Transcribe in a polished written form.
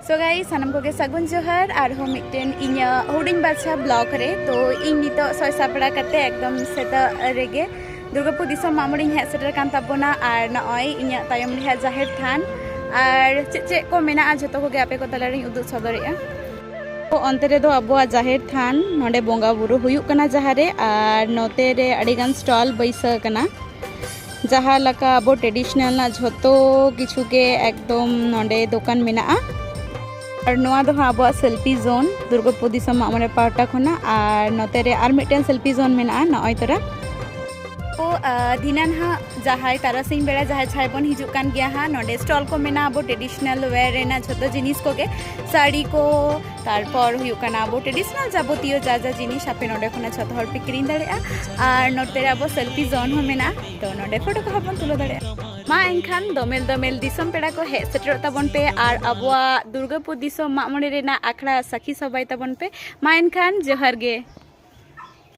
So guys सानम को सगुन जोहर और हम मिटन इन हुडिंग बाछा ब्लॉग रे तो इन नित सय सापड़ा करते एकदम सेता रेगे दुर्गापुर दिसम मामड़ी हे सेटर कान ताबोना और नय इन तायम रे जाहेर थान और चे को मेना जतो को आपे को तला रे उदु सदरेया तो अंते रे दो अबुआ जाहेर थान नोडे बोंगा बुरु हुयुक कना जहारे और नोते रे अडिगान स्टॉल बैसा कना जहाँ लका अब ट्रेडिशनल ना झोतो किछु के एकदम नोडे दुकान मेना और नोआ दो अब सेल्फी जोन दुर्गापुर दिसम मामरे पाटा खना और नोते रे आर मिटन सेल्फी जोन मेना नय तोरा तो दिनान हा जहाँ तारासिंग बेड़ा जहाँ छाय बन हिजुक कान गया हा नोडे स्टॉल को मेना अब ट्रेडिशनल वेयर रेना झोतो जिनिस को के साड़ी को तारपर हुयुक काना अब ट्रेडिशनल जाबतियो जा जा जिनिस आपे नोडे खना झोतो हर पे किरिन दाड़ेया और नोते रे अब सेल्फी जोन हो मेना तो नोडे फोटो को हबन तुलो दाड़ेया मा एनखान दोमेल दोमेल दिसम पेड़ा को हे सेटर ताबन पे और अबुआ दुर्गापुर दिसम मामणे रेना आखड़ा सखी सबाई ताबन पे मा एनखान जोहार गे।